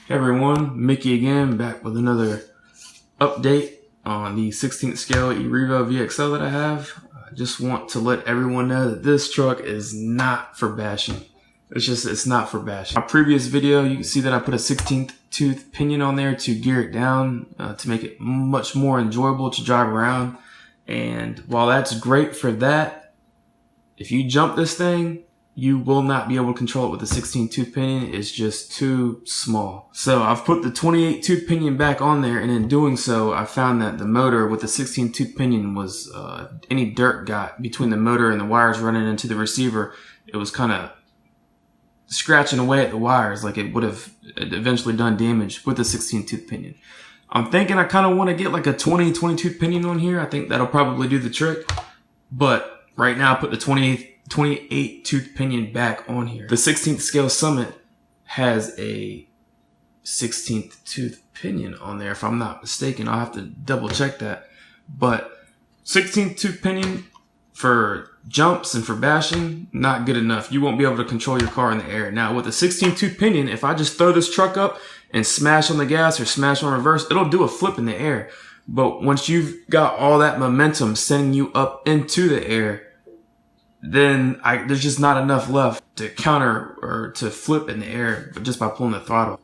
Hey everyone, Mickey again, back with another update on the 16th scale E-Revo VXL that I have. I just want to let everyone know that this truck is not for bashing. It's not for bashing. My previous video, you can see that I put a 16th tooth pinion on there to gear it down, to make it much more enjoyable to drive around. And while that's great for that, if you jump this thing, you will not be able to control it with the 16 tooth pinion. It's just too small. So I've put the 28 tooth pinion back on there, and in doing so, I found that the motor with the 16 tooth pinion was, any dirt got between the motor and the wires running into the receiver, it was kind of scratching away at the wires like it would have eventually done damage with the 16 tooth pinion. I'm thinking I kind of want to get like a 20 tooth pinion on here. I think that'll probably do the trick. But right now I put the 28 tooth pinion back on here. The 16th scale Summit has a 16th tooth pinion on there, if I'm not mistaken. I'll have to double check that. But 16th tooth pinion for jumps and for bashing, not good enough. You won't be able to control your car in the air. Now with the 16th tooth pinion, if I just throw this truck up and smash on the gas or smash on reverse, it'll do a flip in the air. But once you've got all that momentum sending you up into the air, then there's just not enough left to counter or to flip in the air just by pulling the throttle.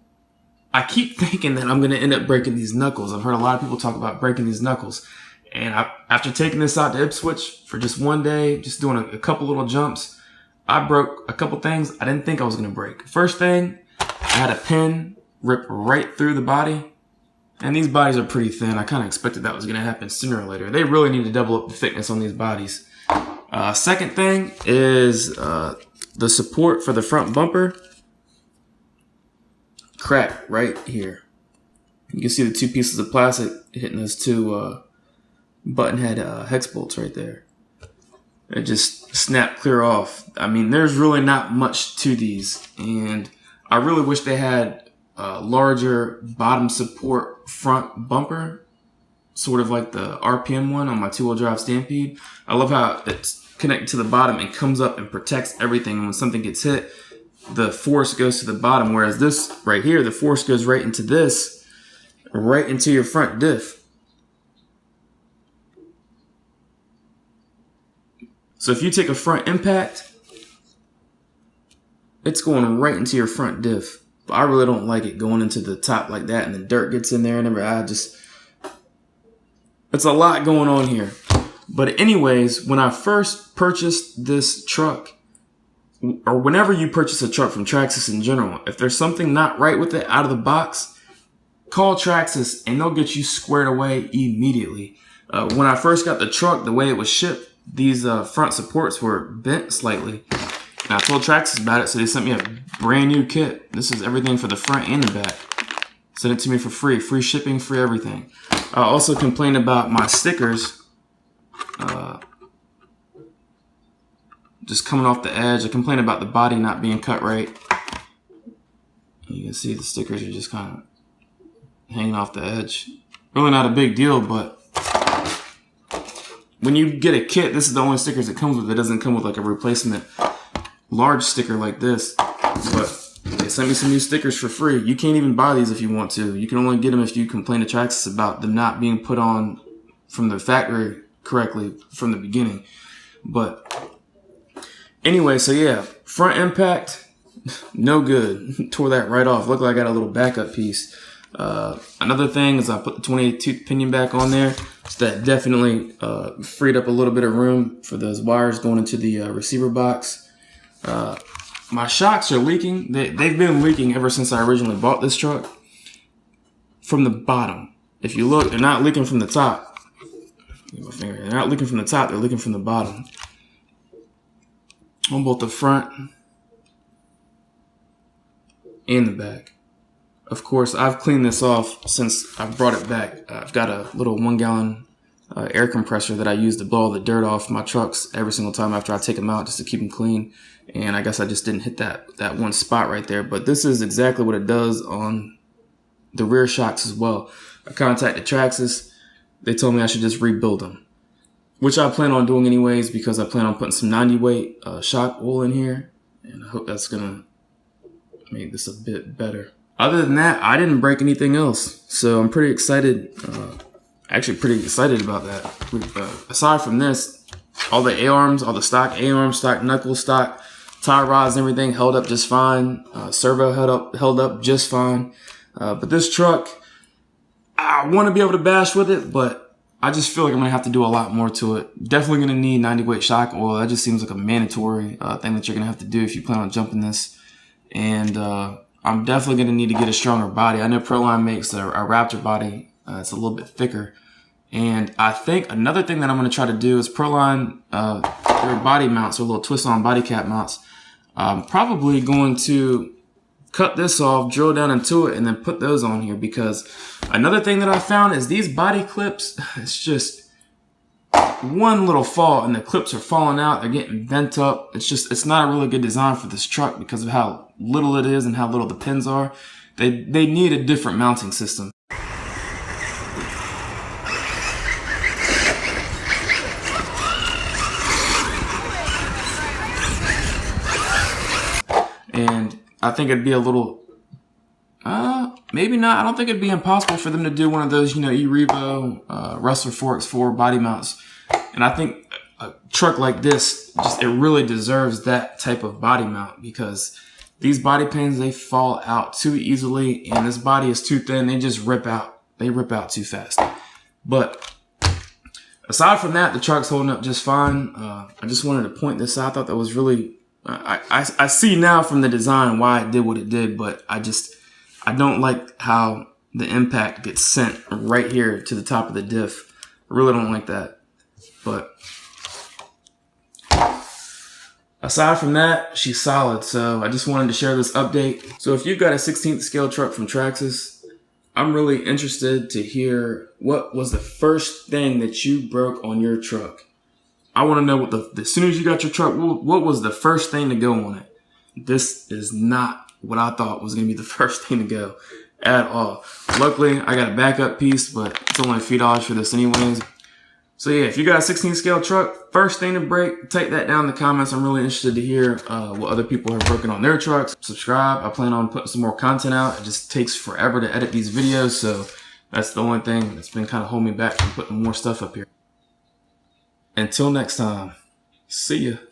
I keep thinking that I'm going to end up breaking these knuckles. I've heard a lot of people talk about breaking these knuckles. And after taking this out to Ipswich for just one day, just doing a couple little jumps, I broke a couple things I didn't think I was going to break. First thing, I had a pin rip right through the body. And these bodies are pretty thin. I kind of expected that was going to happen sooner or later. They really need to double up the thickness on these bodies. Second thing is the support for the front bumper cracked right here. You can see the two pieces of plastic hitting those two button head hex bolts right there. It just snapped clear off. I mean, there's really not much to these, and I really wish they had a larger bottom support front bumper, sort of like the RPM one on my two-wheel drive Stampede. I love how it's connected to the bottom and comes up and protects everything. And when something gets hit, the force goes to the bottom. Whereas this right here, the force goes right into this, right into your front diff. So if you take a front impact, it's going right into your front diff. But I really don't like it going into the top like that, and the dirt gets in there and everything. It's a lot going on here. But anyways, when I first purchased this truck, or whenever you purchase a truck from Traxxas in general, if there's something not right with it out of the box, call Traxxas and they'll get you squared away immediately. When I first got the truck, the way it was shipped, these front supports were bent slightly. And I told Traxxas about it, so they sent me a brand new kit. This is everything for the front and the back. Sent it to me for free. Free shipping, free everything. I also complained about my stickers just coming off the edge. I complained about the body not being cut right. You can see the stickers are just kind of hanging off the edge. Really not a big deal, but when you get a kit, this is the only stickers it comes with. It doesn't come with like a replacement large sticker like this. But they sent me some new stickers for free. You can't even buy these if you want to. You can only get them if you complain to Traxxas about them not being put on from the factory correctly from the beginning. But anyway, so yeah, front impact, no good. Tore that right off. Looked like I got a little backup piece. Another thing is I put the 28 tooth pinion back on there. So that definitely freed up a little bit of room for those wires going into the receiver box. My shocks are leaking. They've been leaking ever since I originally bought this truck. From the bottom. If you look, they're not leaking from the top. Get my finger. They're not leaking from the top, they're leaking from the bottom. On both the front and the back. Of course, I've cleaned this off since I've brought it back. I've got a little 1 gallon air compressor that I use to blow all the dirt off my trucks every single time after I take them out just to keep them clean. And I guess I just didn't hit that one spot right there. But this is exactly what it does on the rear shocks as well. I contacted Traxxas. They told me I should just rebuild them, which I plan on doing anyways because I plan on putting some 90 weight shock oil in here. And I hope that's going to make this a bit better. Other than that, I didn't break anything else. So I'm pretty excited. Actually pretty excited about that. Aside from this, all the A-arms, all the stock A-arms, stock knuckles, stock tie rods, and everything held up just fine. Servo held up just fine. But this truck, I want to be able to bash with it, but I just feel like I'm going to have to do a lot more to it. Definitely going to need 90 weight shock oil. That just seems like a mandatory thing that you're going to have to do if you plan on jumping this. And I'm definitely going to need to get a stronger body. I know Proline makes a Raptor body. It's a little bit thicker. And I think another thing that I'm going to try to do is Proline, their body mounts, or little twist-on body cap mounts. I'm probably going to cut this off, drill down into it, and then put those on here, because another thing that I found is these body clips, it's just one little fall and the clips are falling out. They're getting bent up. It's not a really good design for this truck because of how little it is and how little the pins are. They need a different mounting system. And I think it'd be a little, maybe not. I don't think it'd be impossible for them to do one of those, E-Revo, Rustler Forks 4 body mounts. And I think a truck like this, it really deserves that type of body mount, because these body pins, they fall out too easily, and this body is too thin. They just rip out. They rip out too fast. But aside from that, the truck's holding up just fine. I just wanted to point this out. I thought that was really, I see now from the design why it did what it did, but I don't like how the impact gets sent right here to the top of the diff. I really don't like that. But aside from that, she's solid. So I just wanted to share this update. So if you've got a 16th scale truck from Traxxas, I'm really interested to hear what was the first thing that you broke on your truck. I want to know what as soon as you got your truck, what was the first thing to go on it? This is not what I thought was going to be the first thing to go at all. Luckily, I got a backup piece, but it's only a few dollars for this anyways. So yeah, if you got a 16 scale truck, first thing to break, take that down in the comments. I'm really interested to hear what other people have broken on their trucks. Subscribe. I plan on putting some more content out. It just takes forever to edit these videos, so that's the only thing that's been kind of holding me back from putting more stuff up here. Until next time, see ya.